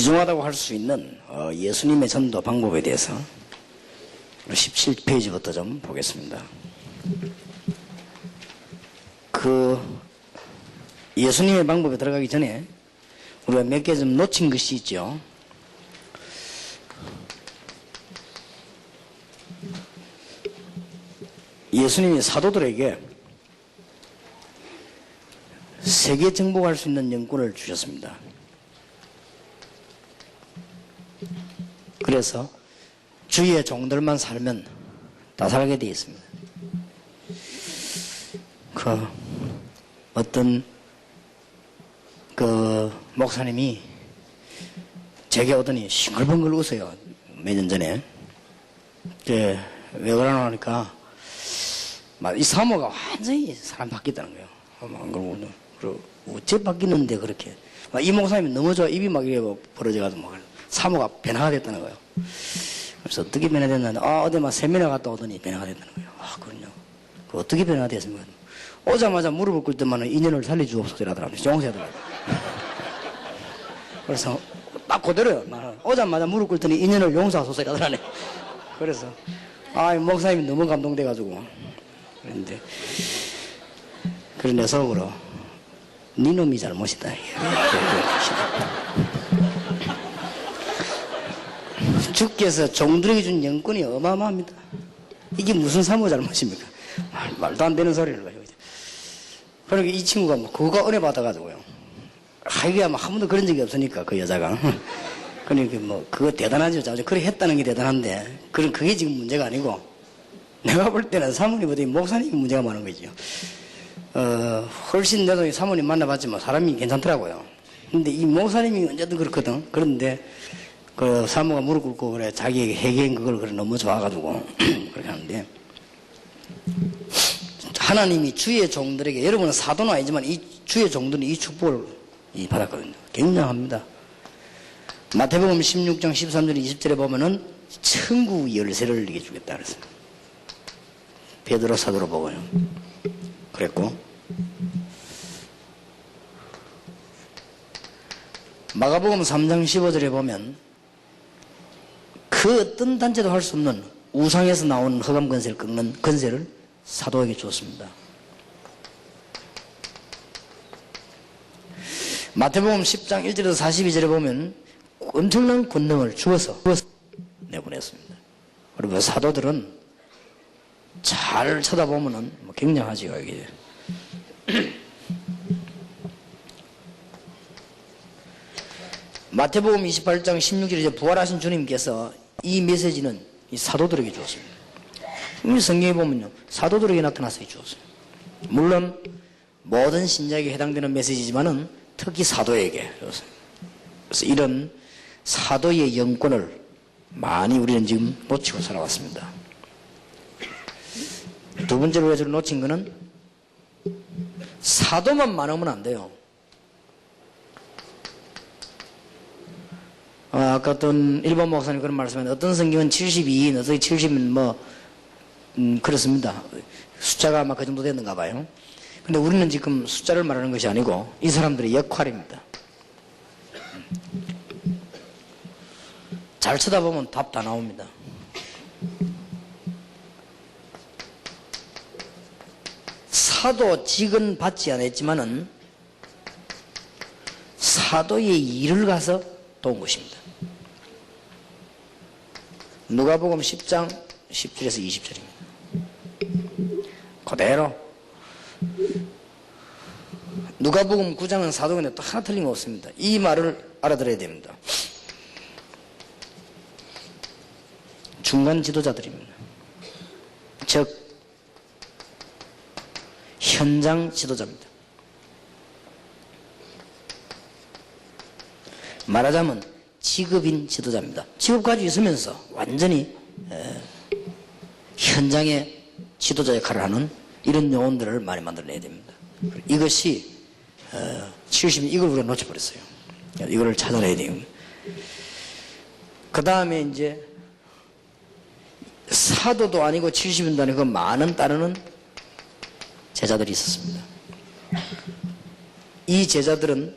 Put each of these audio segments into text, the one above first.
귀중하다고 할 수 있는 예수님의 전도 방법에 대해서 17페이지부터 좀 보겠습니다. 예수님의 방법에 들어가기 전에 우리가 몇 개 좀 놓친 것이 있죠. 예수님이 사도들에게 세계 정복할 수 있는 영권을 주셨습니다. 그래서 주의 종들만 살면 다 살게 되어 있습니다. 어떤 목사님이 제게 오더니 싱글벙글 웃어요. 몇 년 전에. 왜 그러나 하니까 이 사모가 완전히 사람 바뀌었다는 거예요. 그리고 어째 바뀌는데 그렇게. 이 목사님이 너무 좋아. 입이 막 이래 벌어져가지고 막 사모가 변화가 됐다는 거예요. 그래서 어떻게 변화됐나? 어디 막 세미나 갔다 오더니 변화가 됐다는 거예요. 그럼요. 어떻게 변화가 됐습니까? 오자마자 무릎을 꿇을 때만 인연을 살려주옵소서 이라더라고요. 용서하더라고요. 그래서 딱 그대로요. 오자마자 무릎 꿇더니 인연을 용서하소서 이라더라고요. 그래서 목사님이 너무 감동돼가지고 그런데 내 속으로 네 놈이 잘못이다. 주께서 종들에게 준 영권이 어마어마합니다. 이게 무슨 사모 잘못입니까? 말도 안 되는 소리를 가지고. 그러니까 이 친구가 그거 은혜 받아가지고요. 이게 아마 한 번도 그런 적이 없으니까, 그 여자가. 그러니까 그거 대단하죠. 그래 했다는 게 대단한데, 그게 지금 문제가 아니고, 내가 볼 때는 사모님보다 목사님이 문제가 많은 거죠. 훨씬 내도 사모님 만나봤지만 사람이 괜찮더라고요. 근데 이 목사님이 언제든 그렇거든. 그런데, 사모가 무릎 꿇고 그래, 자기에게 해결한 그걸 그래 너무 좋아가지고, 그렇게 하는데, 하나님이 주의 종들에게, 여러분은 사도는 아니지만 이 주의 종들은 이 축복을 받았거든요. 굉장합니다. 마태복음 16장 13절 20절에 보면은 천국 열쇠를 내게 주겠다 그랬어요. 베드로 사도로 보고요. 그랬고, 마가복음 3장 15절에 보면 그 어떤 단체도 할 수 없는 우상에서 나온 흑암 권세를 꺾는 권세를 사도에게 주었습니다. 마태복음 10장 1절에서 42절에 보면 엄청난 권능을 주어서 내보냈습니다. 그리고 사도들은 잘 쳐다보면은 굉장하지요, 이게. 마태복음 28장 16절에 부활하신 주님께서 이 메시지는 이 사도들에게 주었습니다. 이 성경에 보면요, 사도들에게 나타나서 주었어요. 물론 모든 신자에게 해당되는 메시지지만은 특히 사도에게 주었어요. 그래서 이런 사도의 영권을 많이 우리는 지금 놓치고 살아왔습니다. 두 번째로 우리가 놓친 거는 사도만 많으면 안 돼요. 아까 어떤 일본 목사님 그런 말씀했는데 어떤 성경은 72인, 어떤 70인 그렇습니다. 숫자가 아마 그 정도 됐는가 봐요. 근데 우리는 지금 숫자를 말하는 것이 아니고 이 사람들의 역할입니다. 잘 쳐다보면 답 다 나옵니다. 사도직은 받지 않았지만은 사도의 일을 가서 도운 것입니다. 누가복음 10장 10절에서 20절입니다. 그대로 누가복음 9장은 사도근데 또 하나 틀림없습니다. 이 말을 알아들어야 됩니다. 중간 지도자들입니다. 즉 현장 지도자입니다. 말하자면 직업인 지도자입니다. 직업 가지고 있으면서 완전히 현장의 지도자 역할을 하는 이런 요원들을 많이 만들어내야 됩니다. 이것이 70년 이걸 우리가 놓쳐버렸어요. 이거를 찾아내야 돼요. 그 다음에 이제 사도도 아니고 70년도 아니고 많은 따르는 제자들이 있었습니다. 이 제자들은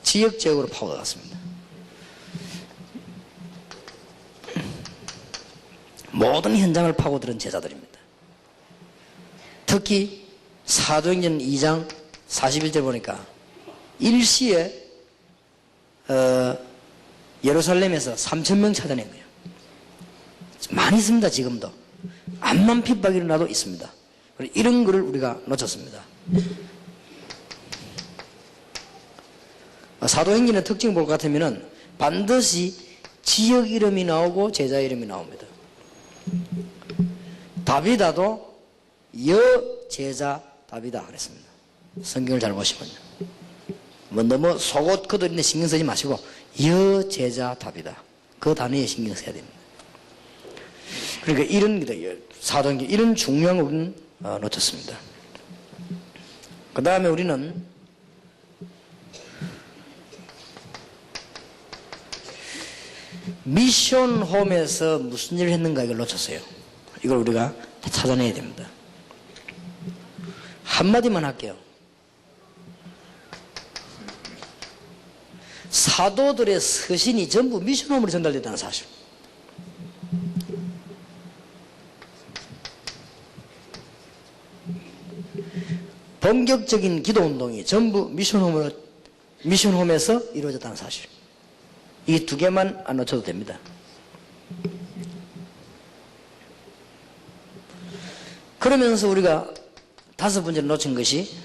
지역적으로 파고들었습니다. 모든 현장을 파고들은 제자들입니다. 특히 사도행전 2장 41절 보니까 일시에 예루살렘에서 3,000명 찾아낸 거예요. 많이 있습니다. 지금도. 암만 핍박이 일어나도 있습니다. 이런 거를 우리가 놓쳤습니다. 사도행전의 특징을 볼 것 같으면 반드시 지역 이름이 나오고 제자 이름이 나옵니다. 다비다도 여제자 다비다 그랬습니다. 성경을 잘 보시면요. 너무 속옷 그들인데 신경 쓰지 마시고 여제자 다비다. 그 단어에 신경 써야 됩니다. 그러니까 이런 사도행전 이런 중요한 걸 우리는 놓쳤습니다. 그 다음에 우리는 미션홈에서 무슨 일을 했는가 이걸 놓쳤어요. 이걸 우리가 찾아내야 됩니다. 한마디만 할게요. 사도들의 서신이 전부 미션홈으로 전달됐다는 사실. 본격적인 기도운동이 전부 미션홈에서 이루어졌다는 사실. 이 두 개만 안 놓쳐도 됩니다. 그러면서 우리가 다섯 번째로 놓친 것이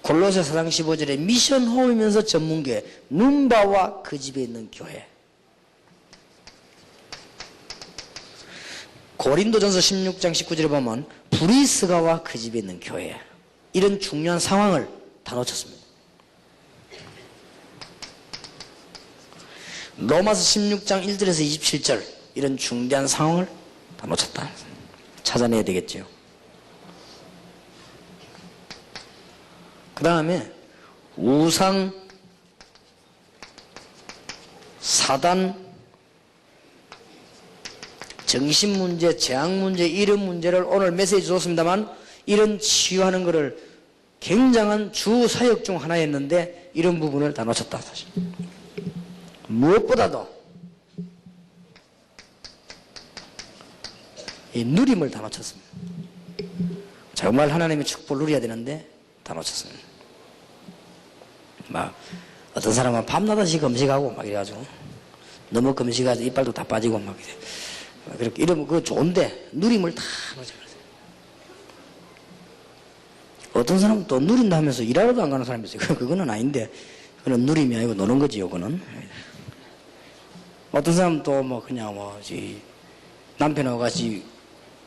골로새 4장 15절에 미션홈이면서 전문교회 눈바와 그 집에 있는 교회, 고린도전서 16장 19절에 보면 브리스가와 그 집에 있는 교회, 이런 중요한 상황을 다 놓쳤습니다. 로마서 16장 1절에서 27절 이런 중대한 상황을 다 놓쳤다. 찾아내야 되겠죠. 그 다음에 우상, 사단, 정신문제, 재앙문제, 이런 문제를 오늘 메시지 줬습니다만 이런 치유하는 것을 굉장한 주 사역 중 하나였는데 이런 부분을 다 놓쳤다. 사실. 무엇보다도 이 누림을 다 놓쳤습니다. 정말 하나님의 축복을 누려야 되는데 다 놓쳤습니다. 막 어떤 사람은 밤낮없이 금식하고 막 이래가지고 너무 금식하지 이빨도 다 빠지고 막 이래. 그렇게 이러면 그거 좋은데 누림을 다 놓쳐버렸어요. 어떤 사람은 또 누린다 하면서 일하러도 안 가는 사람이 있어요. 그거는 아닌데 그건 누림이 아니고 노는 거지요. 그거는. 어떤 사람은 또 뭐 그냥 남편하고 같이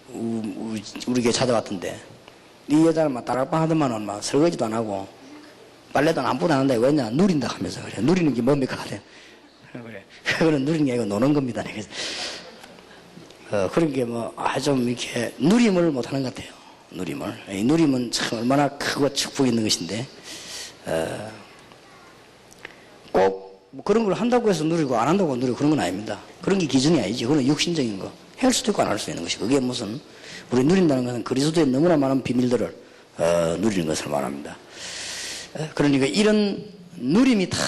우리 게 찾아왔던데 이 여자를 막 따락방 하더만은 막 설거지도 안 하고 빨래도 아무것도 안 한다. 왜냐? 누린다 하면서 그래. 누리는 게 뭡니까? 그래. 그거는 누리는 게 아니고 노는 겁니다. 그래서 그런 게 좀 이렇게 누림을 못 하는 것 같아요. 누림을. 이 누림은 참 얼마나 크고 축복이 있는 것인데 꼭 그런 걸 한다고 해서 누리고 안 한다고 누리고 그런 건 아닙니다. 그런 게 기준이 아니지. 그건 육신적인 거. 할 수도 있고 안 할 수 있는 것이. 그게 무슨 우리 누린다는 것은 그리스도의 너무나 많은 비밀들을 누리는 것을 말합니다. 그러니까 이런 누림이 다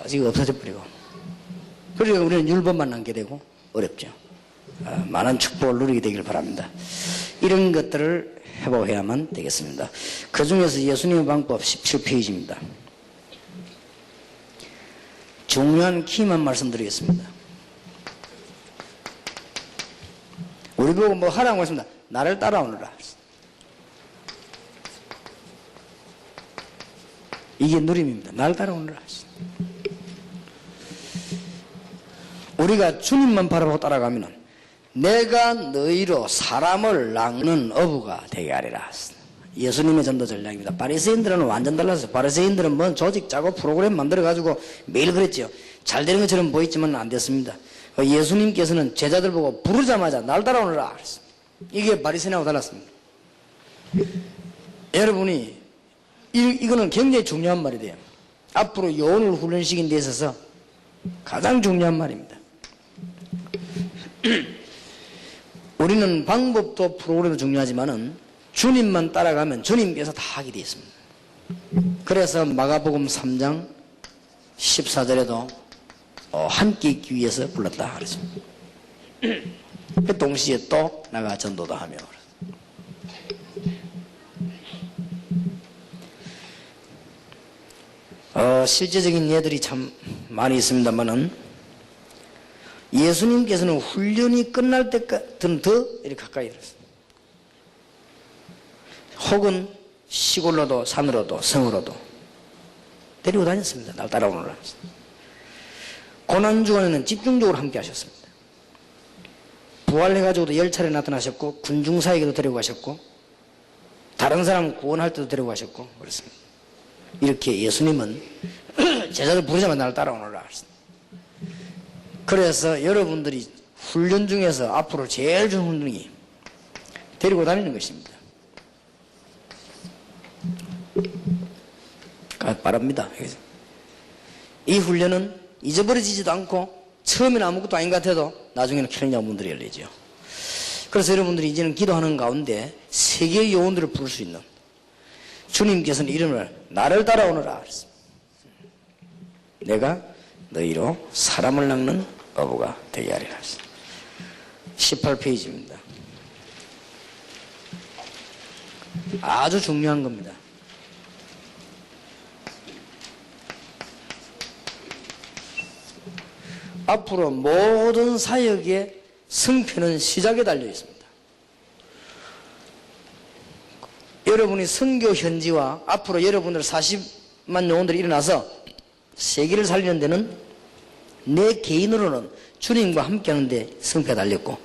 지금 없어져 버리고 그러니까 우리는 율법만 남게 되고 어렵죠. 많은 축복을 누리게 되길 바랍니다. 이런 것들을 회복해야만 되겠습니다. 그 중에서 예수님의 방법 17페이지입니다. 중요한 키만 말씀드리겠습니다. 우리 보고 뭐 하라고 했습니다. 나를 따라오너라. 이게 누림입니다. 나를 따라오너라. 우리가 주님만 바라보고 따라가면 내가 너희로 사람을 낚는 어부가 되게 하리라. 예수님의 전도 전략입니다. 바리새인들은 완전 달랐어요. 바리새인들은 뭔 조직 짜고 프로그램 만들어가지고 매일 그랬죠. 잘 되는 것처럼 보였지만 안 됐습니다. 예수님께서는 제자들 보고 부르자마자 날 따라오너라 그랬어요. 이게 바리새인하고 달랐습니다. 여러분이 이거는 굉장히 중요한 말이 돼요. 앞으로 요원을 훈련시킨 데 있어서 가장 중요한 말입니다. 우리는 방법도 프로그램도 중요하지만은 주님만 따라가면 주님께서 다 하게 되어 있습니다. 그래서 마가복음 3장 14절에도 함께 있기 위해서 불렀다 그러죠. 그 동시에 또 나가 전도도 하며 실제적인 예들이 참 많이 있습니다만은 예수님께서는 훈련이 끝날 때까지는 더 이렇게 가까이 들었어요. 혹은 시골로도 산으로도 성으로도 데리고 다녔습니다. 날 따라오느라. 고난 주간에는 집중적으로 함께 하셨습니다. 부활해가지고도 10차례 나타나셨고 군중사에게도 데리고 가셨고 다른 사람 구원할 때도 데리고 가셨고 그렇습니다. 이렇게 예수님은 제자들 부르자마자 나를 따라오느라 그랬습니다. 그래서 여러분들이 훈련 중에서 앞으로 제일 좋은 훈련이 데리고 다니는 것입니다. 바랍니다. 이 훈련은 잊어버려지지도 않고 처음에는 아무것도 아닌 것 같아도 나중에는 큰일 문들이 열리죠. 그래서 여러분들이 이제는 기도하는 가운데 세계의 영혼들을 부를 수 있는 주님께서는 이름을 나를 따라오너라 그랬습니다. 내가 너희로 사람을 낚는 어부가 되게 하리라 했습니다. 18페이지입니다. 아주 중요한 겁니다. 앞으로 모든 사역의 승패는 시작에 달려 있습니다. 여러분이 선교 현지와 앞으로 여러분들 40만 영혼들이 일어나서 세계를 살리는 데는 내 개인으로는 주님과 함께 하는데 승패가 달렸고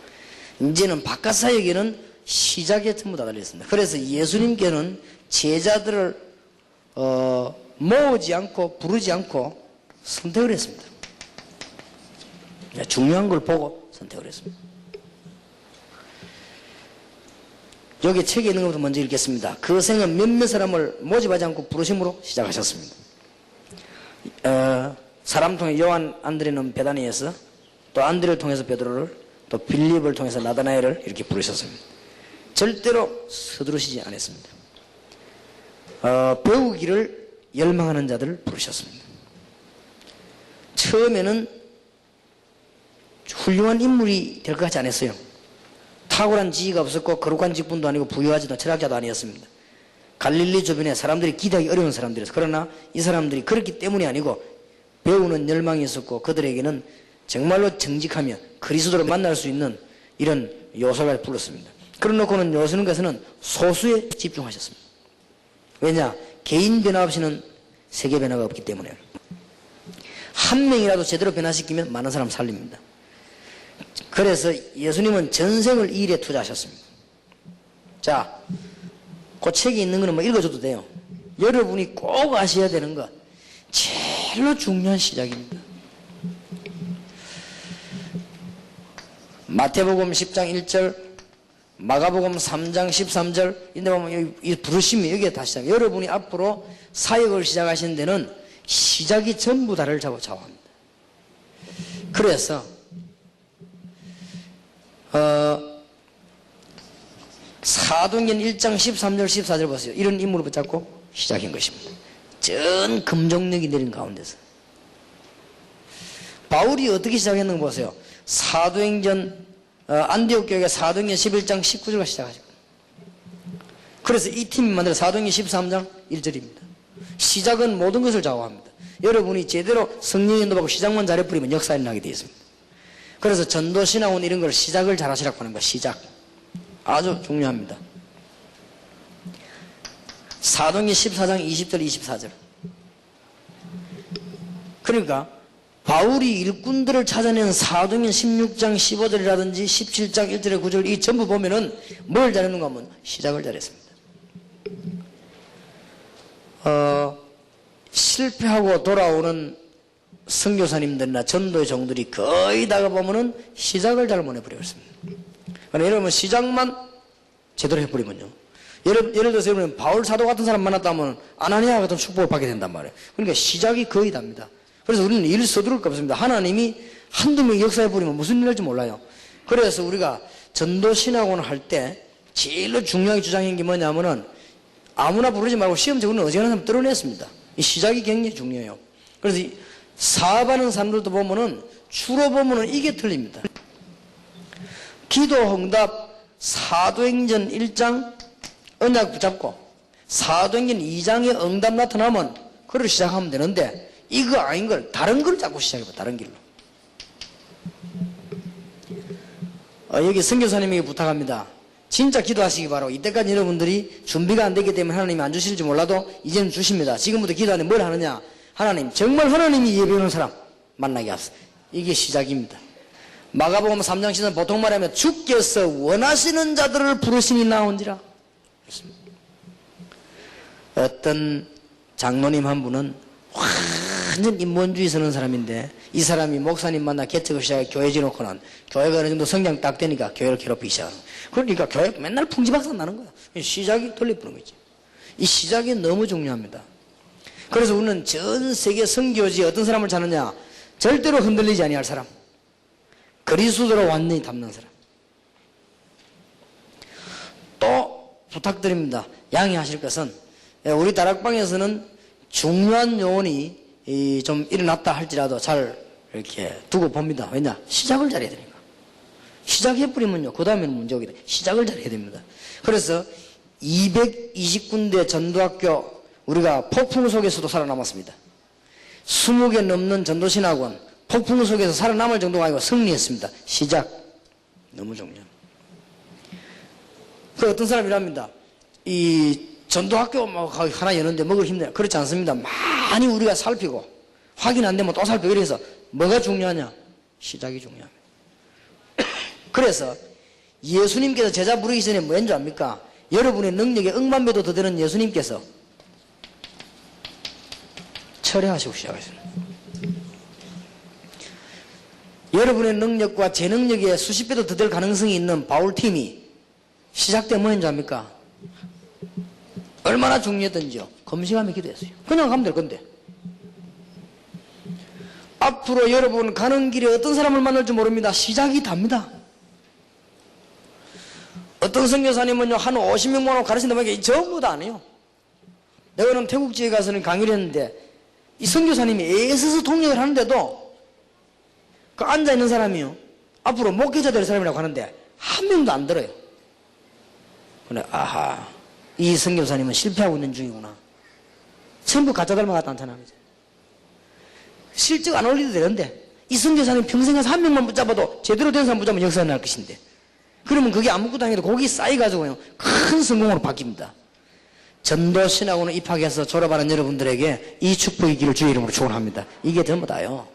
이제는 바깥 사역에는 시작에 전부 다 달렸습니다. 그래서 예수님께는 제자들을 모으지 않고 부르지 않고 선택을 했습니다. 중요한 걸 보고 선택을 했습니다. 여기 책에 있는 것부터 먼저 읽겠습니다. 그 생은 몇몇 사람을 모집하지 않고 부르심으로 시작하셨습니다. 사람 통해 요한 안드레는 베다니에서 또 안드레를 통해서 베드로를 또 빌립을 통해서 나다나엘을 이렇게 부르셨습니다. 절대로 서두르시지 않았습니다. 배우기를 열망하는 자들을 부르셨습니다. 처음에는 훌륭한 인물이 될 것 같지 않았어요. 탁월한 지위가 없었고 거룩한 직분도 아니고 부유하지도 철학자도 아니었습니다. 갈릴리 주변에 사람들이 기대하기 어려운 사람들이었어요. 그러나 이 사람들이 그렇기 때문이 아니고 배우는 열망이 있었고 그들에게는 정말로 정직하며 그리스도를 만날 수 있는 이런 요소를 불렀습니다. 그러놓고는 예수님께서는 소수에 집중하셨습니다. 왜냐? 개인 변화 없이는 세계 변화가 없기 때문에. 한 명이라도 제대로 변화시키면 많은 사람 살립니다. 그래서 예수님은 전생을 이 일에 투자하셨습니다. 자, 그 책에 있는 거는 뭐 읽어줘도 돼요. 여러분이 꼭 아셔야 되는 것, 제일로 중요한 시작입니다. 마태복음 10장 1절, 마가복음 3장 13절, 이데 보면 이 부르심이 여기에 다시 시작. 여러분이 앞으로 사역을 시작하시는 데는 시작이 전부 다를 좌우합니다. 그래서 사도행전 1장 13절 14절 보세요. 이런 인물을 붙잡고 시작한 것입니다. 전 금종력이 내린 가운데서 바울이 어떻게 시작했는가 보세요. 사도행전 안디옥 교회가 사도행전 11장 19절과 시작하죠. 그래서 이 팀이 만들어 사도행전 13장 1절입니다. 시작은 모든 것을 좌우합니다. 여러분이 제대로 성령 인도받고 시작만 잘해버리면 역사에 나게 되어 있습니다. 그래서 전도 신학원 이런 걸 시작을 잘 하시라고 하는 거. 시작 아주 중요합니다. 사도행전 14장 20절 24절. 그러니까 바울이 일꾼들을 찾아낸 사도행전 16장 15절이라든지 17장 1절에 9절 이 전부 보면은 뭘 잘했는가 하면 시작을 잘했습니다. 실패하고 돌아오는 선교사님들이나 전도의 종들이 거의 다가 보면은 시작을 잘 못 해버렸습니다. 그러니까 여러분 시작만 제대로 해버리면요. 예를 들어서 여러분 바울 사도 같은 사람 만났다면 아나니아 같은 축복을 받게 된단 말이에요. 그러니까 시작이 거의 답니다. 그래서 우리는 일 서두를 거 없습니다. 하나님이 한두 명 역사해버리면 무슨 일 할지 몰라요. 그래서 우리가 전도 신학원을 할 때 제일로 중요하게 주장한 게 뭐냐면은 아무나 부르지 말고 시험적으로는 어지간한 사람 떨어냈습니다. 이 시작이 굉장히 중요해요. 그래서 사업하는 사람들도 보면은 주로 보면은 이게 틀립니다. 기도 응답 사도행전 1장 언약 붙잡고 사도행전 2장에 응답 나타나면 그걸 시작하면 되는데 이거 아닌 걸 다른 걸 자꾸 시작해봐. 다른 길로. 여기 선교사님에게 부탁합니다. 진짜 기도하시기 바라고. 이때까지 여러분들이 준비가 안 되기 때문에 하나님이 안 주실지 몰라도 이제는 주십니다. 지금부터 기도하는데 뭘 하느냐. 하나님, 정말 하나님이 예배하는 사람 만나게 하소서. 이게 시작입니다. 마가복음 3장 10절 보통 말하면 주께서 원하시는 자들을 부르시니 나온지라. 어떤 장로님 한 분은 완전 인본주의 서는 사람인데 이 사람이 목사님 만나 개척을 시작해 교회 지놓고는 교회가 어느 정도 성장 딱 되니까 교회를 괴롭히기 시작하는 거야. 그러니까 교회 맨날 풍지박산 나는 거야. 시작이 돌려보는 거지. 이 시작이 너무 중요합니다. 그래서 우리는 전 세계 선교지에 어떤 사람을 찾느냐. 절대로 흔들리지 아니할 사람. 그리스도로 완전히 닮는 사람. 또 부탁드립니다. 양해하실 것은 우리 다락방에서는 중요한 요원이 좀 일어났다 할지라도 잘 이렇게 두고 봅니다. 왜냐? 시작을 잘해야 되니까. 시작해버리면요. 그 다음에는 문제 오게 돼. 시작을 잘해야 됩니다. 그래서 220군데 전도학교 우리가 폭풍 속에서도 살아남았습니다. 20개 넘는 전도신학원 폭풍 속에서 살아남을 정도가 아니고 승리했습니다. 시작. 너무 중요합니다. 그 어떤 사람이랍니다. 이 전도학교 하나 여는데 먹을 힘내요. 그렇지 않습니다. 많이 우리가 살피고 확인 안 되면 또 살피고 그래서 뭐가 중요하냐? 시작이 중요합니다. 그래서 예수님께서 제자 부르기 전에 뭐인 줄 압니까? 여러분의 능력에 억만 배도 더 되는 예수님께서 철회하시고 시작하셨습니다. 여러분의 능력과 제 능력에 수십 배도 더 될 가능성이 있는 바울팀이 시작 때 뭐인 줄 압니까? 얼마나 중요했던지요. 검식하며 기도했어요. 그냥 가면 될 건데. 앞으로 여러분 가는 길에 어떤 사람을 만날지 모릅니다. 시작이 답니다. 어떤 선교사님은요 한 50명만 하고 가르친다면 이게 전부 다 안 해요. 내가 그럼 태국 지에 가서는 강의를 했는데 이 선교사님이 애써서 통역을 하는데도 그 앉아있는 사람이요 앞으로 목회자 될 사람이라고 하는데 한 명도 안 들어요. 그래 아하 이 선교사님은 실패하고 있는 중이구나. 전부 가짜 닮아갔다 나타나는 거죠. 실적 안 올려도 되는데 이 선교사님 평생에서 한 명만 붙잡아도 제대로 된 사람 붙잡으면 역사가 날 것인데 그러면 그게 아무것도 아니고 거기 쌓여가지고요 큰 성공으로 바뀝니다. 전도신학원을 입학해서 졸업하는 여러분들에게 이 축복의 길을 주의 이름으로 축원합니다. 이게 전부 다요.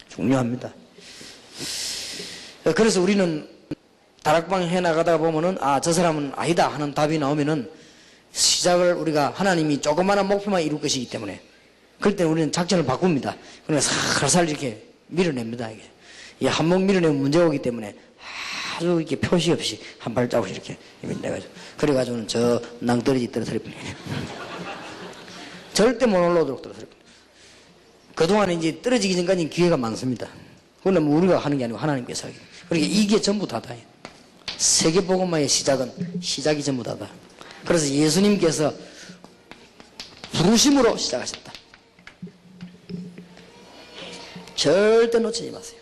중요합니다. 그래서 우리는 다락방 해나가다 보면은 저 사람은 아니다 하는 답이 나오면은 시작을 우리가 하나님이 조그마한 목표만 이룰 것이기 때문에 그럴 때는 우리는 작전을 바꿉니다. 그러니까 살살 이렇게 밀어냅니다. 이게 이 한몫 밀어내면 문제가 오기 때문에 아주 이렇게 표시 없이 한 발자국 이렇게 밀어내가지고 그래가지고는 저 낭떠러지 떨어뜨릴 뿐이에요. 절대 못 올라오도록 떨어뜨릴 뿐이에요. 그동안에 이제 떨어지기 전까지는 기회가 많습니다. 그건 뭐 우리가 하는 게 아니고 하나님께서 하기. 그러니까 이게 전부 다다. 세계복음화의 시작은 시작이 전부 다다. 그래서 예수님께서 부르심으로 시작하셨다. 절대 놓치지 마세요.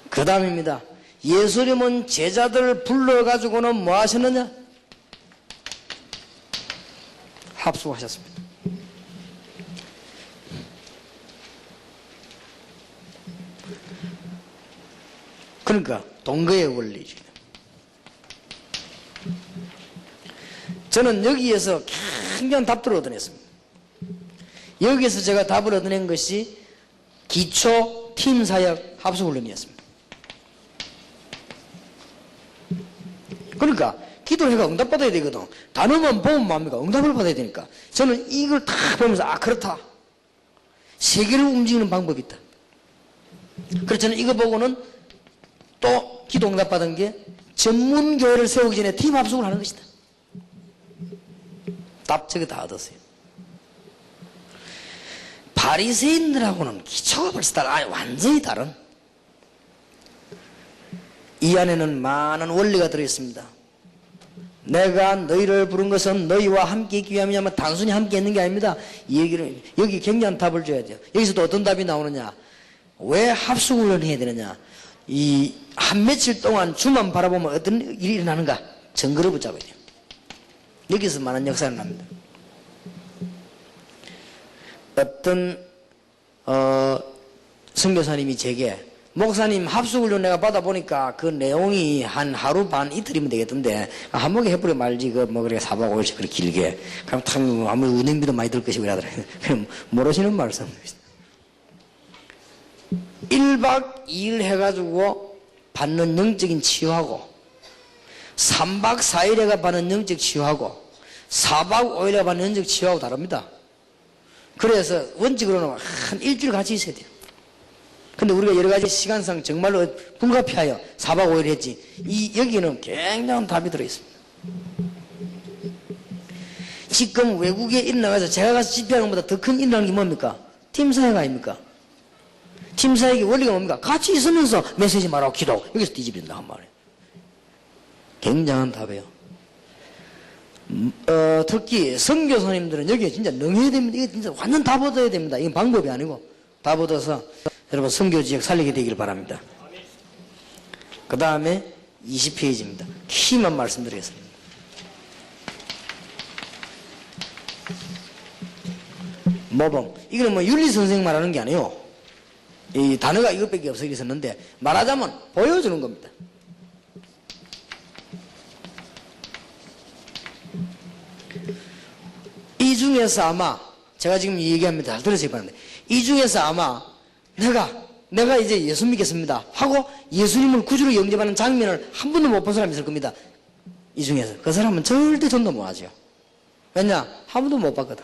그 다음입니다. 예수님은 제자들을 불러가지고는 뭐 하셨느냐? 합숙하셨습니다. 그러니까 동거의 원리죠. 저는 여기에서 굉장한 답들을 얻어냈습니다. 여기에서 제가 답을 얻어낸 것이 기초 팀사역 합숙훈련이었습니다. 그러니까 기도를 해가 응답받아야 되거든. 단어만 보면 뭡니까? 응답을 받아야 되니까. 저는 이걸 다 보면서 그렇다. 세계를 움직이는 방법이 있다. 그래서 저는 이거 보고는 또 기도 응답 받은 게 전문교회를 세우기 전에 팀 합숙을 하는 것이다. 답 저거 다 얻었어요. 바리새인들하고는 기초가 벌써 완전히 다른 이 안에는 많은 원리가 들어있습니다. 내가 너희를 부른 것은 너희와 함께 있기 위함이냐면 단순히 함께 있는 게 아닙니다. 이 얘기를, 여기 굉장한 답을 줘야 돼요. 여기서도 어떤 답이 나오느냐? 왜 합숙을 해야 되느냐? 이 한 며칠 동안 주만 바라보면 어떤 일이 일어나는가? 증거를 붙잡아야 돼요. 여기서 많은 역사가 납니다. 어떤 선교사님이 제게 목사님 합숙을 내가 받아보니까 그 내용이 한 하루 반 이틀이면 되겠던데 한 번에 해버려 말지 그 뭐 그래 4박 5일씩 그렇게 길게 그럼 참 아무리 운행비도 많이 들 것이고 그러더라고요. 그럼 모르시는 말씀입니다. 1박 2일 해가지고 받는 영적인 치유하고 3박 4일에가 받는 영적 치유하고 4박 5일에 받는 영적 치유하고 다릅니다. 그래서 원칙으로는 한 일주일 같이 있어야 돼요. 근데 우리가 여러 가지 시간상 정말로 불가피하여 4박 5일 했지. 여기는 굉장한 답이 들어있습니다. 지금 외국에 일어나가서 제가 가서 집회하는 것보다 더 큰 일어나는 게 뭡니까? 팀사회가 아닙니까? 팀사회의 원리가 뭡니까? 같이 있으면서 메시지 말하고 기도하고 여기서 뒤집힌다 한 말이에요. 굉장한 답이에요. 특히 선교사님들은 여기에 진짜 능해야 됩니다. 이게 진짜 완전 다 얻어야 됩니다. 이건 방법이 아니고 다 얻어서 여러분 선교지역 살리게 되기를 바랍니다. 그 다음에 20페이지입니다. 키만 말씀드리겠습니다. 모범. 이거는 뭐 윤리선생 말하는 게 아니에요. 이 단어가 이것밖에 없어 있었는데 말하자면 보여주는 겁니다. 이 중에서 아마 제가 지금 얘기합니다. 잘 들으시기 바랍니다. 이 중에서 아마 내가 이제 예수 믿겠습니다 하고 예수님을 구주로 영접하는 장면을 한 번도 못 본 사람이 있을 겁니다. 이 중에서 그 사람은 절대 전도 못 하죠. 왜냐? 한 번도 못 봤거든.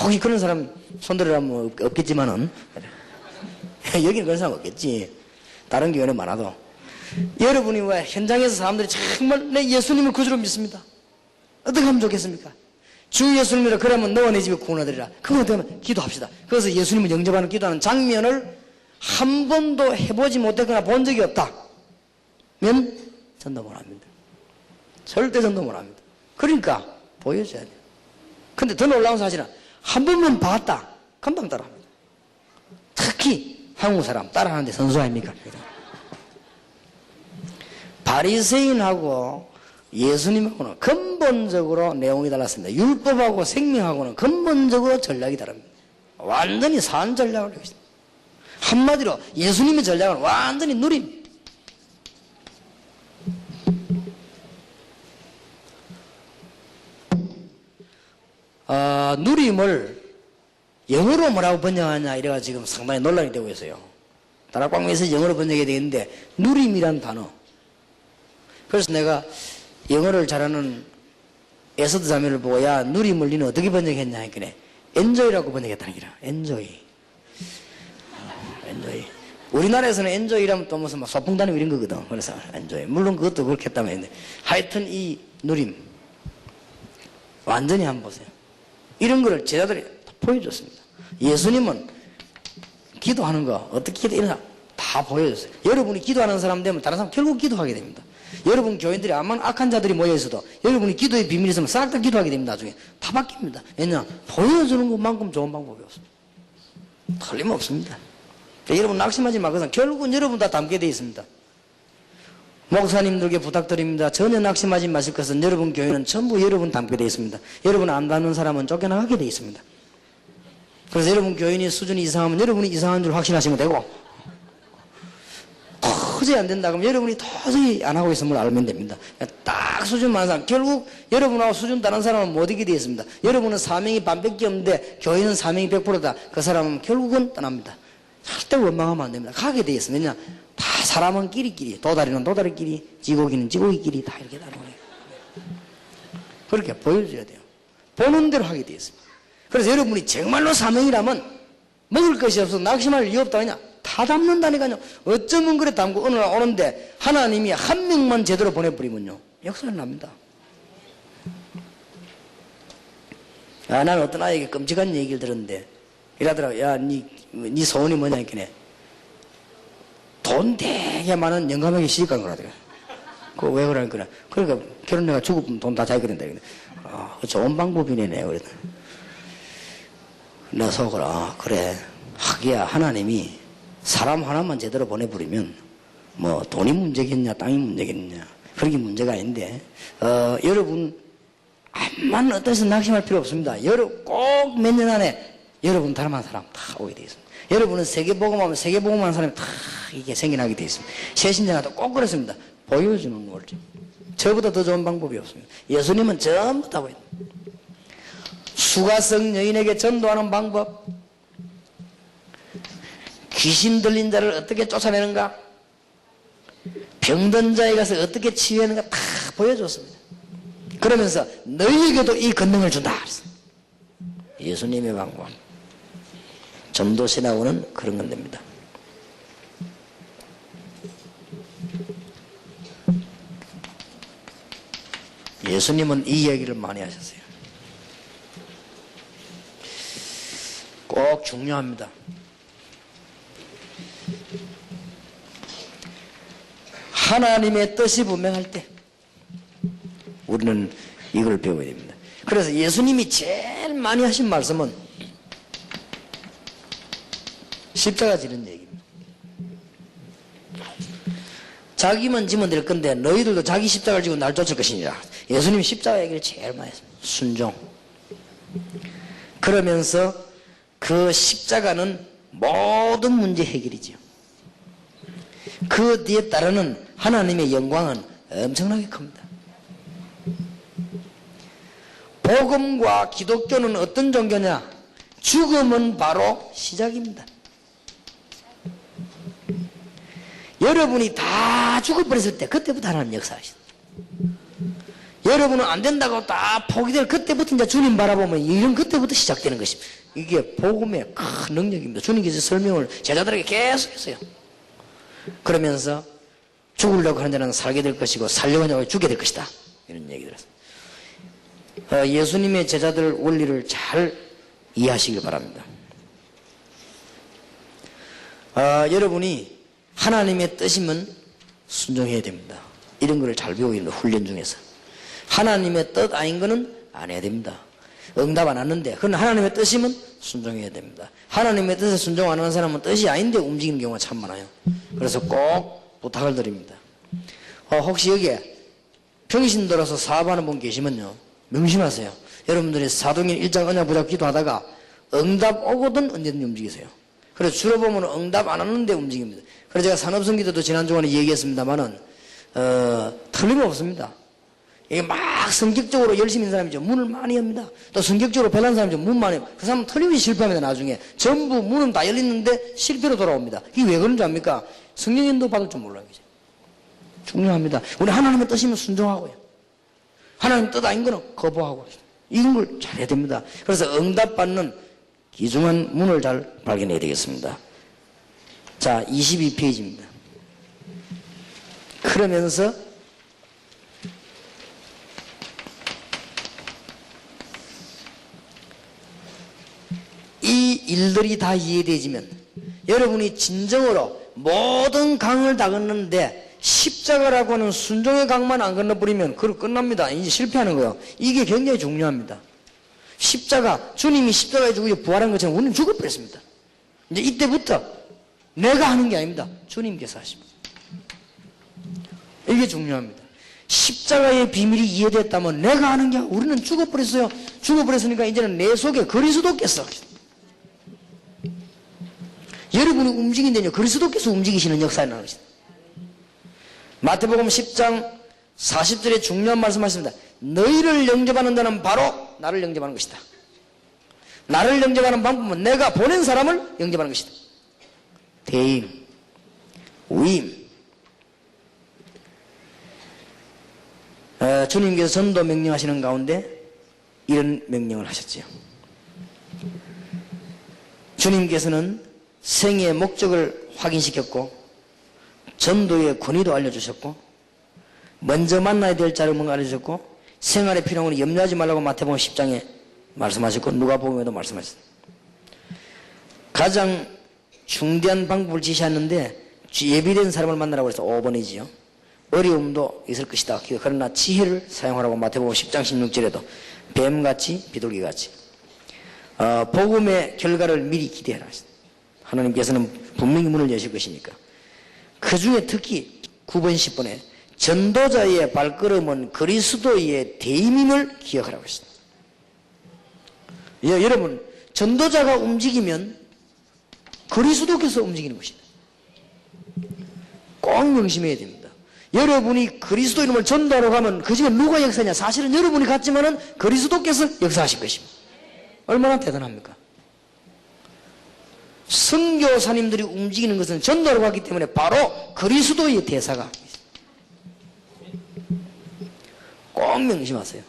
혹시 그런 사람 손들으라면 없겠지만은 여기는 그런 사람 없겠지. 다른 교회는 많아도 여러분이 왜 현장에서 사람들이 정말 내 예수님을 구주로 믿습니다. 어떻게 하면 좋겠습니까? 주 예수님이라 그러면 너와 내 집에 구원하리라. 그거 어떻게 하면 기도합시다. 그래서 예수님을 영접하는 기도하는 장면을 한 번도 해보지 못했거나 본 적이 없다 면 전도 못합니다. 절대 전도 못합니다. 그러니까 보여줘야 돼요. 근데 더 놀라운 사실은 한 번만 봤다 금방 따라합니다. 특히 한국 사람 따라하는데 선수 아닙니까? 바리새인하고 예수님하고는 근본적으로 내용이 달랐습니다. 율법하고 생명하고는 근본적으로 전략이 다릅니다. 완전히 산 전략을 하고 있습니다. 한마디로 예수님의 전략은 완전히 누림. 누림을 영어로 뭐라고 번역하냐 이래가 지금 상당히 논란이 되고 있어요. 다락방에서 영어로 번역해야 되겠는데 누림이란 단어. 그래서 내가 영어를 잘하는 에서드 자매를 보고 야 누림을 니는 어떻게 번역했냐 했더니 엔조이라고 번역했다는 기라. 엔조이. 엔조이. 우리나라에서는 엔조이라면 또 무슨 막 소풍 다니고 이런 거거든. 그래서 엔조이. 물론 그것도 그렇게 했다면 했는데 하여튼 이 누림 완전히 한번 보세요. 이런 거를 제자들이 보여줬습니다. 예수님은 기도하는 거 어떻게 기도하나 다 보여줬어요. 여러분이 기도하는 사람 되면 다른 사람 결국 기도하게 됩니다. 여러분 교인들이 아만 악한 자들이 모여있어도 여러분이 기도의 비밀이 있으면 싹 다 기도하게 됩니다. 나중에 다 바뀝니다. 왜냐? 보여주는 것만큼 좋은 방법이 없습니다. 틀림없습니다. 여러분 낙심하지 말고 결국은 여러분 다 담게 되어 있습니다. 목사님들께 부탁드립니다. 전혀 낙심하지 마실 것은 여러분 교회는 전부 여러분 담게 되어 있습니다. 여러분 안 닮는 사람은 쫓겨나가게 되어 있습니다. 그래서 여러분 교인이 수준이 이상하면 여러분이 이상한 줄 확신하시면 되고 도저히 안 된다 그러면 여러분이 도저히 안 하고 있음을 알면 됩니다. 딱 수준 많은 사람 결국 여러분하고 수준 다른 사람은 못 이기게 되어 있습니다. 여러분은 사명이 반밖에 없는데 교인은 사명이 100%다. 그 사람은 결국은 떠납니다. 절대 원망하면 안 됩니다. 가게 되어 있습니다. 왜냐? 다 사람은 끼리끼리 도다리는 도다리끼리 지고기는 지고기끼리 다 이렇게 다른 거예요. 그렇게 보여줘야 돼요. 보는 대로 하게 되어 있습니다. 그래서 여러분이 정말로 사명이라면 먹을 것이 없어서 낙심할 이유 없다 그냥 다 담는다니까요. 어쩌면 그래 담고 어느 날 오는데 하나님이 한 명만 제대로 보내버리면요 역사는 납니다. 나는 어떤 아이에게 끔찍한 얘기를 들었는데 이러더라고. 야, 니 소원이 뭐냐 했더니 돈 되게 많은 영감에게 시집간 거라더라. 그 왜 그러니까 그러니까 결혼해가 죽으면 돈 다 자기가 된다. 좋은 방법이네. 그랬더니 나 속으로 그래 하기야 하나님이 사람 하나만 제대로 보내버리면 뭐 돈이 문제겠냐 땅이 문제겠냐 그런 게 문제가 아닌데 여러분 암만 어떠해서 낙심할 필요 없습니다. 여러분 꼭 몇 년 안에 여러분 닮은 사람 다 오게 되어 있습니다. 여러분은 세계복음하면 세계복음하는 사람이 다 이게 생겨나게 되어 있습니다. 새신자가도 꼭 그렇습니다. 보여주는 거죠. 저보다 더 좋은 방법이 없습니다. 예수님은 전부 다 보여요. 수가성 여인에게 전도하는 방법, 귀신 들린 자를 어떻게 쫓아내는가, 병든 자에 가서 어떻게 치유하는가 다 보여줬습니다. 그러면서 너희에게도 이 권능을 준다. 예수님의 방법. 전도신하고는 그런 건입니다. 예수님은 이 이야기를 많이 하셨어요. 꼭 중요합니다. 하나님의 뜻이 분명할 때 우리는 이걸 배워야 됩니다. 그래서 예수님이 제일 많이 하신 말씀은 십자가 지는 얘기입니다. 자기만 지면 될 건데 너희들도 자기 십자가를 지고 날 쫓을 것이니라. 예수님이 십자가 얘기를 제일 많이 했습니다. 순종. 그러면서 그 십자가는 모든 문제 해결이죠. 그 뒤에 따르는 하나님의 영광은 엄청나게 큽니다. 복음과 기독교는 어떤 종교냐? 죽음은 바로 시작입니다. 여러분이 다 죽어버렸을 때 그때부터 하나님 역사하시다. 여러분은 안 된다고 다 포기될 그때부터 이제 주님 바라보면 이런 그때부터 시작되는 것입니다. 이게 복음의 큰 능력입니다. 주님께서 설명을 제자들에게 계속 했어요. 그러면서 죽으려고 하는 자는 살게 될 것이고 살려고 하는 자는 죽게 될 것이다. 이런 얘기를 했어요. 예수님의 제자들 원리를 잘 이해하시길 바랍니다. 여러분이 하나님의 뜻이면 순종해야 됩니다. 이런 걸 잘 배우고 있는 훈련 중에서. 하나님의 뜻 아닌 거는 안 해야 됩니다. 응답 안 하는데 그건 하나님의 뜻이면 순종해야 됩니다. 하나님의 뜻에 순종 안 하는 사람은 뜻이 아닌데 움직이는 경우가 참 많아요. 그래서 꼭 부탁을 드립니다. 혹시 여기에 평신 들어서 사업하는 분 계시면요, 명심하세요. 여러분들이 사도행전 1장 언약 부잡 기도하다가 응답 오거든 언제든지 움직이세요. 그래서 주로 보면 응답 안 하는데 움직입니다. 그래서 제가 산업성기도도 지난주간에 얘기했습니다만은 틀림없습니다. 이게 막 성격적으로 열심히 있는 사람이죠. 문을 많이 엽니다. 또 성격적으로 별난 사람이죠. 문 많이 엽니다. 그 사람은 틀림없이 실패합니다. 나중에 전부 문은 다 열리는데 실패로 돌아옵니다. 이게 왜 그런 줄 압니까? 성령 인도 받을 줄 몰라요. 중요합니다. 우리 하나님의 뜻이면 순종하고요. 하나님 뜻 아닌 거는 거부하고 이런 걸 잘해야 됩니다. 그래서 응답받는 귀중한 문을 잘 발견해야 되겠습니다. 자, 22페이지입니다. 그러면서 이 일들이 다 이해되지면 여러분이 진정으로 모든 강을 다 건너는데 십자가라고 하는 순종의 강만 안 건너버리면 그걸 끝납니다. 이제 실패하는 거예요. 이게 굉장히 중요합니다. 십자가, 주님이 십자가에 죽고 부활한 것처럼 우리는 죽어버렸습니다. 이제 이때부터 내가 하는 게 아닙니다. 주님께서 하십니다. 이게 중요합니다. 십자가의 비밀이 이해됐다면 내가 하는 게 우리는 죽어버렸어요. 죽어버렸으니까 이제는 내 속에 그리스도께서 여러분이 움직인다뇨. 그리스도께서 움직이시는 역사에 나는 것이다. 마태복음 10장 40절에 중요한 말씀하십니다. 너희를 영접하는 자는 바로 나를 영접하는 것이다. 나를 영접하는 방법은 내가 보낸 사람을 영접하는 것이다. 대임, 위임. 주님께서 전도 명령하시는 가운데 이런 명령을 하셨지요. 주님께서는 생애의 목적을 확인시켰고 전도의 권위도 알려주셨고 먼저 만나야 될 자를 뭔가 알려주셨고 생활에 필요한 건 염려하지 말라고 마태복음 10장에 말씀하셨고 누가복음에도 말씀하셨습니다. 가장 중대한 방법을 지시하는데 예비된 사람을 만나라고 해서 5번이지요. 어려움도 있을 것이다. 그러나 지혜를 사용하라고 마태복음 10장 16절에도 뱀같이 비둘기같이 복음의 결과를 미리 기대하라. 하나님께서는 분명히 문을 여실 것이니까. 그 중에 특히 9번 10번에 전도자의 발걸음은 그리스도의 대임임을 기억하라고 했습니다. 여러분, 전도자가 움직이면 그리스도께서 움직이는 것입니다. 꼭 명심해야 됩니다. 여러분이 그리스도 이름을 전도하러 가면 그 중에 누가 역사냐? 사실은 여러분이 갔지만은 그리스도께서 역사하실 것입니다. 얼마나 대단합니까? 선교사님들이 움직이는 것은 전도하러 갔기 때문에 바로 그리스도의 대사가 꼭 명심하세요.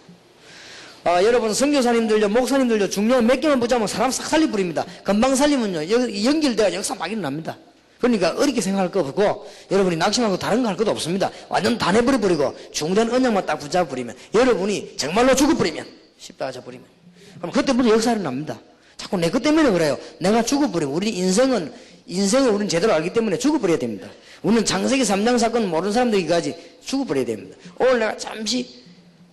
여러분 선교사님들요 목사님들요 중요한 몇 개만 붙잡으면 사람 싹 살리버립니다. 금방 살리면요 연결돼가 역사 막 일어납니다. 그러니까 어렵게 생각할 거 없고 여러분이 낙심하고 다른 거 할 것도 없습니다. 완전 다 내버려버리고 중대한 언약만 딱 붙잡아버리면 여러분이 정말로 죽어버리면 십자가 져버리면 그럼 그때부터 역사 일어납니다. 자꾸 내 것 때문에 그래요. 내가 죽어버리면 우리 인생을 우리는 제대로 알기 때문에 죽어버려야 됩니다. 우리는 창세기 3장 사건 모르는 사람들까지 죽어버려야 됩니다. 오늘 내가 잠시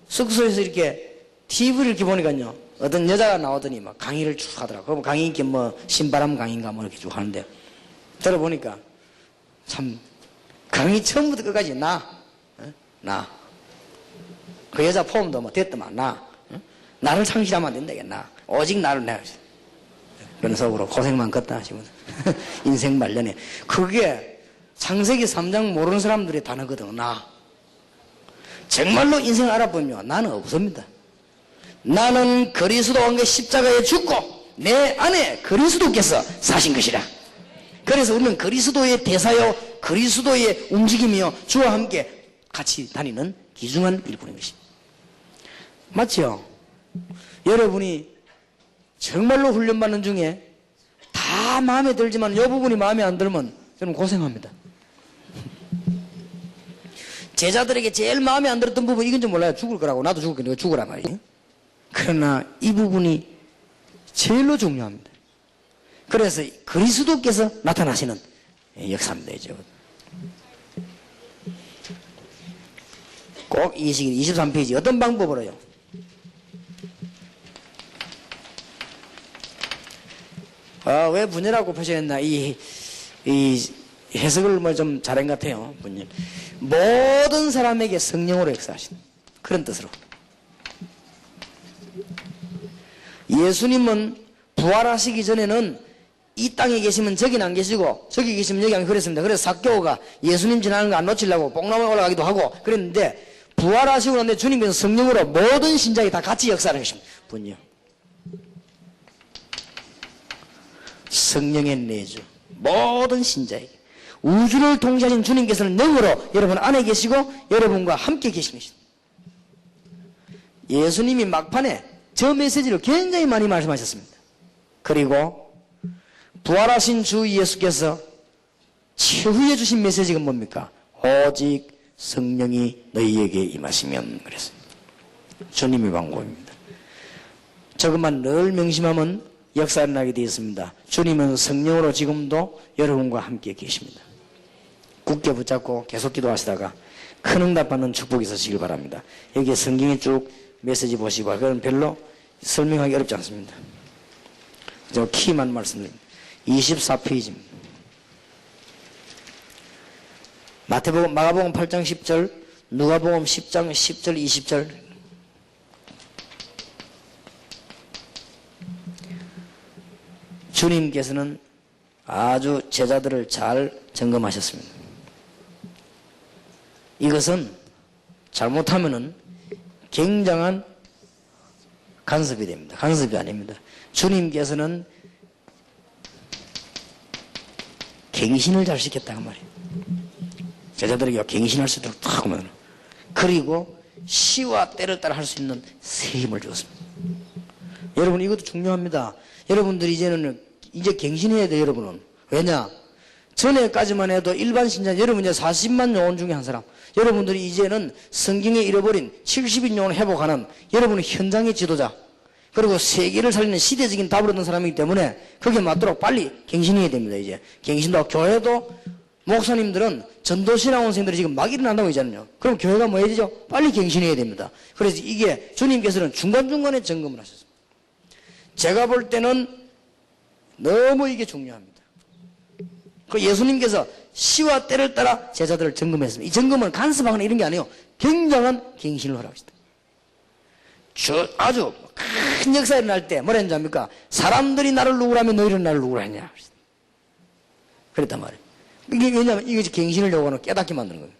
숙소에서 이렇게 TV를 이렇게 보니까요 어떤 여자가 나오더니 막 강의를 쭉 하더라고요. 그럼 강의 이렇게 뭐 신바람 강의인가 뭐 이렇게 쭉 하는데 들어보니까 참 강의 처음부터 끝까지 나 그 여자 포함도 뭐 됐더만 나를 상실하면 안 된다. 오직 나를 내가 그런 속으로 고생만 걷다 하시면 인생 말년에 그게 창세기 3장 모르는 사람들의 단어거든. 정말로 인생을 알아보면 나는 없습니다. 나는 그리스도와 함께 십자가에 죽고 내 안에 그리스도께서 사신 것이라. 그래서 우리는 그리스도의 대사요 그리스도의 움직임이요 주와 함께 같이 다니는 귀중한 일꾼인 것입니다. 맞죠? 여러분이 정말로 훈련받는 중에 다 마음에 들지만 이 부분이 마음에 안 들면 여러분 고생합니다. 제자들에게 제일 마음에 안 들었던 부분 이건 좀 몰라요. 죽을 거라고. 나도 죽을 거니까 죽으라 말이에요. 그러나 이 부분이 제일로 중요합니다. 그래서 그리스도께서 나타나시는 역사입니다. 이제 꼭 이 시기 23페이지 어떤 방법으로요? 왜 분열하고 표시했나? 이 해석을 뭐 좀 잘한 것 같아요. 분열. 모든 사람에게 성령으로 역사하신 그런 뜻으로. 예수님은 부활하시기 전에는 이 땅에 계시면 저기는 안 계시고 저기 계시면 여기 안 그랬습니다. 그래서 삭개오가 예수님 지나는 거 안 놓치려고 뽕나무에 올라가기도 하고 그랬는데 부활하시고 난데 주님께서 성령으로 모든 신자에게 다 같이 역사하는 것입니다. 분열. 성령의 내주 모든 신자에게 우주를 통치하신 주님께서는 영으로 여러분 안에 계시고 여러분과 함께 계신 것입니다. 예수님이 막판에 저 메시지를 굉장히 많이 말씀하셨습니다. 그리고 부활하신 주 예수께서 최후에 주신 메시지가 뭡니까? 오직 성령이 너희에게 임하시면 그랬어요. 주님의 방법입니다. 저것만 늘 명심하면 역사를 나게 되어 있습니다. 주님은 성령으로 지금도 여러분과 함께 계십니다. 굳게 붙잡고 계속 기도하시다가 큰 응답받는 축복이 있으시길 바랍니다. 여기에 성경에 쭉 메시지 보시고 그건 별로 설명하기 어렵지 않습니다. 저 키만 말씀드립니다. 24페이지입니다. 마태복음, 마가복음 8장 10절, 누가복음 10장 10절, 20절. 주님께서는 아주 제자들을 잘 점검하셨습니다. 이것은 잘못하면은 굉장한 간섭이 됩니다. 간섭이 아닙니다. 주님께서는 갱신을 잘 시켰다는 말이에요. 제자들에게 갱신할 수 있도록 탁 하면 그리고 시와 때를 따라 할 수 있는 새 힘을 주었습니다. 여러분 이것도 중요합니다. 여러분들이 이제 갱신해야 돼요. 여러분은 왜냐? 전에까지만 해도 일반 신자 여러분 이제 40만 영혼 중에 한 사람 여러분들이 이제는 성경에 잃어버린 70인 영혼을 회복하는 여러분은 현장의 지도자 그리고 세계를 살리는 시대적인 답을 얻는 사람이기 때문에 거기에 맞도록 빨리 갱신해야 됩니다. 이제 갱신도 교회도 목사님들은 전도신앙원생들이 지금 막 일어난다고 하잖아요. 그럼 교회가 뭐 해야 되죠? 빨리 갱신해야 됩니다. 그래서 이게 주님께서는 중간중간에 점검을 하셨습니다. 제가 볼 때는 너무 이게 중요합니다. 그 예수님께서 시와 때를 따라 제자들을 점검했습니다. 이 점검은 간섭하거나 이런 게 아니에요. 굉장한 갱신을 허락하셨다. 아주 큰 역사가 일어날 때 뭐라 했는지 압니까? 사람들이 나를 누구라면 너희는 나를 누구라 했냐. 그랬단 말이에요. 이게 왜냐하면 이것이 갱신을 요구하는 깨닫게 만드는 거예요.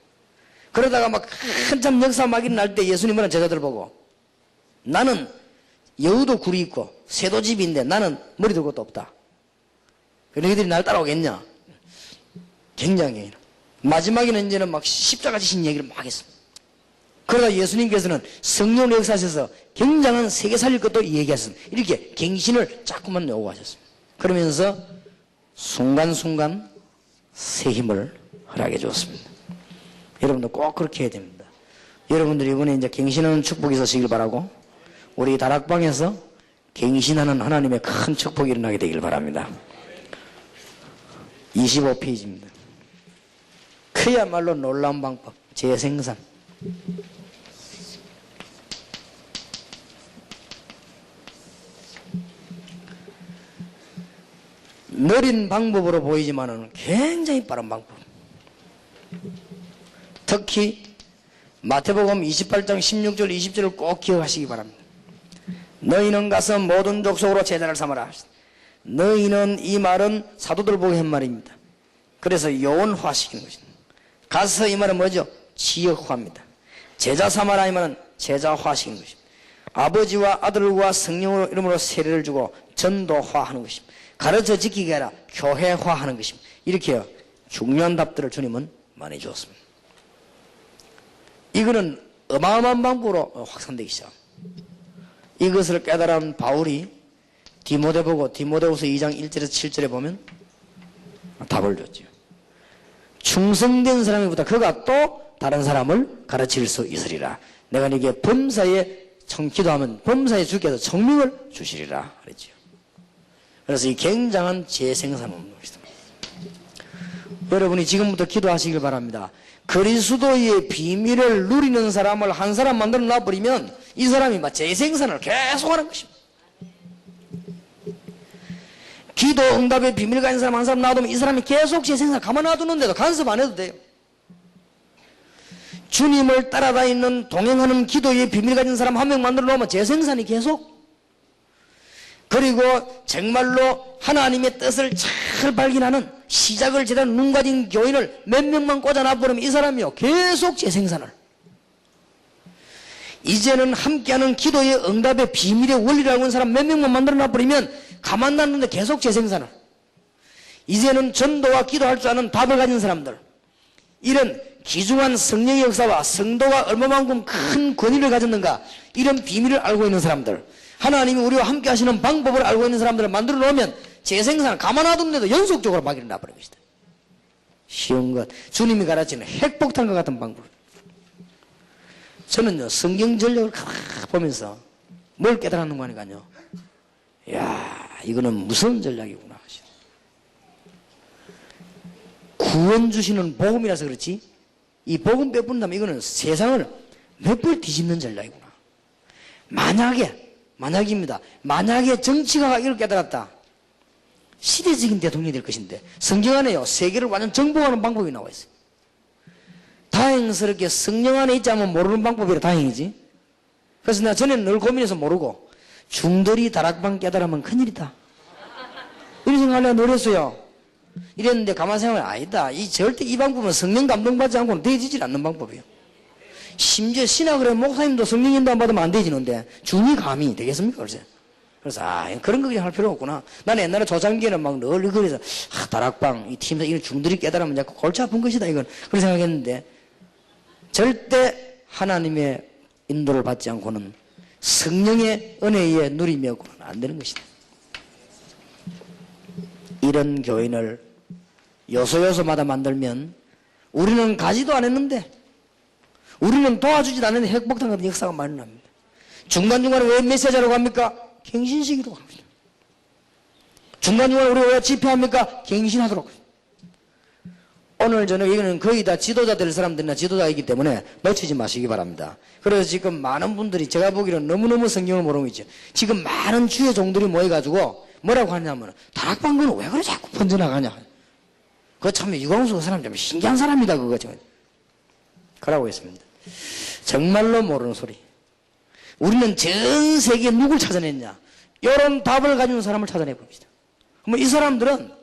그러다가 막 한참 역사 막 일어날 때 예수님은 제자들 보고 나는 여우도 굴이 있고 새도 집이 있는데 나는 머리 들 것도 없다. 너희들이 날 따라오겠냐? 굉장히 마지막에는 이제는 막 십자가 지신 얘기를 막 했습니다. 그러다 예수님께서는 성령을 역사하셔서 굉장한 세계 살릴 것도 얘기하셨습니다. 이렇게 갱신을 자꾸만 요구하셨습니다. 그러면서 순간순간 새 힘을 허락해 주었습니다. 여러분도 꼭 그렇게 해야 됩니다. 여러분들이 이번에 이제 갱신하는 축복이 있으시길 바라고 우리 다락방에서 갱신하는 하나님의 큰 축복이 일어나게 되길 바랍니다. 25페이지입니다. 그야말로 놀라운 방법, 재생산. 느린 방법으로 보이지만은 굉장히 빠른 방법. 특히 마태복음 28장 16절 20절을 꼭 기억하시기 바랍니다. 너희는 가서 모든 족속으로 제자를 삼아라. 너희는 이 말은 사도들 보고 한 말입니다. 그래서 요원화시키는 것입니다. 가서 이 말은 뭐죠? 지역화입니다. 제자 삼아라 이 말은 제자화시키는 것입니다. 아버지와 아들과 성령으로 이름으로 세례를 주고 전도화하는 것입니다. 가르쳐 지키게 하라 교회화하는 것입니다. 이렇게 중요한 답들을 주님은 많이 주었습니다. 이거는 어마어마한 방법으로 확산되기 시작합니다. 이것을 깨달은 바울이 디모데 보고 디모데후서 2장 1절에서 7절에 보면 답을 줬죠. 충성된 사람이보다 그가 또 다른 사람을 가르칠 수 있으리라. 내가 네게 범사에 기도하면 범사에 주께서 청명을 주시리라 그랬죠. 그래서 이 굉장한 재생산 운동입니다. 여러분이 지금부터 기도하시길 바랍니다. 그리스도의 비밀을 누리는 사람을 한 사람 만들어 놔버리면 이 사람이 막 재생산을 계속하는 것입니다. 기도 응답의 비밀을 가진 사람 한 사람 놔두면 이 사람이 계속 재생산 가만 놔두는데도 간섭 안 해도 돼요. 주님을 따라다니는 동행하는 기도의 비밀 가진 사람 한 명 만들어 놓으면 재생산이 계속. 그리고 정말로 하나님의 뜻을 잘 발견하는 시작을 제대로 눈 가진 교인을 몇 명만 꽂아놔버리면 이 사람이요 계속 재생산을. 이제는 함께하는 기도의 응답의 비밀의 원리라고 하는 사람 몇 명만 만들어놔버리면 가만 놨는데 계속 재생산을. 이제는 전도와 기도할 줄 아는 답을 가진 사람들, 이런 귀중한 성령의 역사와 성도가 얼마만큼 큰 권위를 가졌는가, 이런 비밀을 알고 있는 사람들, 하나님이 우리와 함께 하시는 방법을 알고 있는 사람들을 만들어 놓으면 재생산을 가만 놔둔데도 연속적으로 막 일어나버린 것이다. 쉬운 것, 주님이 가르치는 핵폭탄과 같은 방법. 저는요 성경 전력을 보면서 뭘 깨달았는 거 아니까요. 이야, 이거는 무서운 전략이구나. 구원 주시는 복음이라서 그렇지, 이 복음 베푼다면 이거는 세상을 몇 번 뒤집는 전략이구나. 만약입니다. 만약에 정치가가 이걸 깨달았다, 시대적인 대통령이 될 것인데 성경 안에요 세계를 완전 정복하는 방법이 나와 있어요. 다행스럽게 성령 안에 있지 않으면 모르는 방법이라 다행이지. 그래서 내가 전에는 늘 고민해서 모르고 중들이 다락방 깨달으면 큰일이다 이런 생각을 늘 했어요. 이랬는데 가만 생각하면 아니다. 절대 이 방법은 성령 감동받지 않고는 되어지질 않는 방법이에요. 심지어 신학을 해 목사님도 성령 인도안 받으면 안 되지는데 중이 감이 되겠습니까? 그래서 그런 거 그냥 할 필요 없구나. 나는 옛날에 조장기에는 막 늘 그래서 다락방 이 팀에서 이런 중들이 깨달으면 자꾸 골치 아픈 것이다 이건 그런 생각했는데, 절대 하나님의 인도를 받지 않고는 성령의 은혜에 누리며 안 되는 것이다. 이런 교인을 요소요소마다 만들면 우리는 가지도 않았는데, 우리는 도와주지도 않는데 핵폭탄 같은 역사가 많이 납니다. 중간중간에 왜 메시지하러 갑니까? 갱신시키러 갑니다. 중간중간에 우리가 왜 집회합니까? 갱신하도록. 오늘 저녁 이거는 거의 다 지도자 될 사람들이나 지도자이기 때문에 놓치지 마시기 바랍니다. 그래서 지금 많은 분들이 제가 보기로는 너무너무 성경을 모르고 있죠. 지금 많은 주의 종들이 모여가지고 뭐라고 하냐면 다락방구는 왜 그래 자꾸 번져나가냐. 그거 참 유광수 그 사람 좀 신기한 사람이다 그거. 그러고 있습니다. 정말로 모르는 소리. 우리는 전 세계에 누굴 찾아냈냐. 이런 답을 가지고 사람을 찾아내 봅시다. 그러면 이 사람들은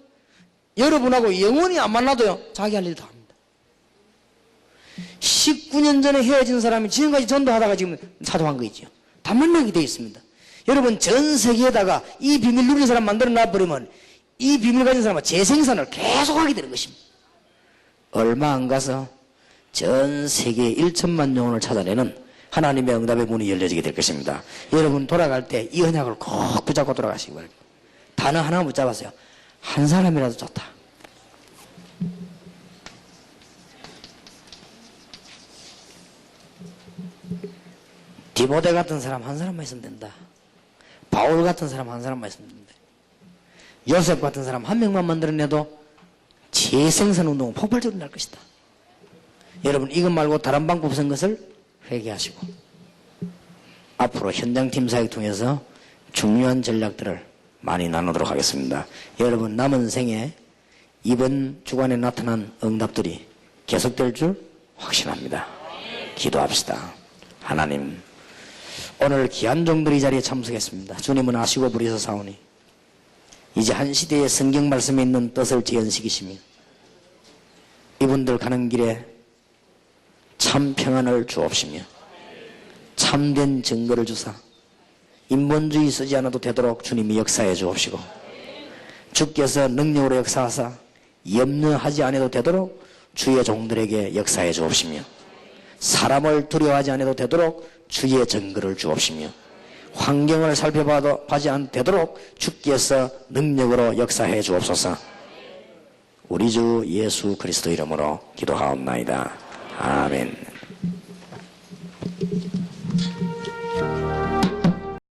여러분하고 영원히 안 만나도요 자기 할 일 다 합니다. 19년 전에 헤어진 사람이 지금까지 전도하다가 지금 사도한 거 있죠. 다 만나게 되어 있습니다. 여러분 전 세계에다가 이 비밀 누리는 사람 만들어 놔버리면 이 비밀 가진 사람은 재생산을 계속하게 되는 것입니다. 얼마 안 가서 전 세계 1천만 영혼을 찾아내는 하나님의 응답의 문이 열려지게 될 것입니다. 여러분 돌아갈 때 이 언약을 꼭 붙잡고 돌아가시기 바랍니다. 단어 하나 붙잡았어요. 한 사람이라도 좋다. 디모데 같은 사람 한 사람만 있으면 된다. 바울 같은 사람 한 사람만 있으면 된다. 요셉 같은 사람 한 명만 만들어내도 재생산 운동은 폭발적으로 날 것이다. 여러분 이것 말고 다른 방법 없는 것을 회개하시고 앞으로 현장팀 사역 통해서 중요한 전략들을 많이 나누도록 하겠습니다. 여러분 남은 생에 이번 주간에 나타난 응답들이 계속될 줄 확신합니다. 기도합시다. 하나님 오늘 귀한 종들이 이 자리에 참석했습니다. 주님은 아시고 부리소사오니 이제 한 시대의 성경 말씀에 있는 뜻을 재현시키시며 이분들 가는 길에 참 평안을 주옵시며 참된 증거를 주사 인본주의 쓰지 않아도 되도록 주님이 역사해 주옵시고 주께서 능력으로 역사하사 염려하지 않아도 되도록 주의 종들에게 역사해 주옵시며 사람을 두려워하지 않아도 되도록 주의 증거를 주옵시며 환경을 살펴봐도 하지 않아도 되도록 주께서 능력으로 역사해 주옵소서. 우리 주 예수 그리스도 이름으로 기도하옵나이다. 아멘.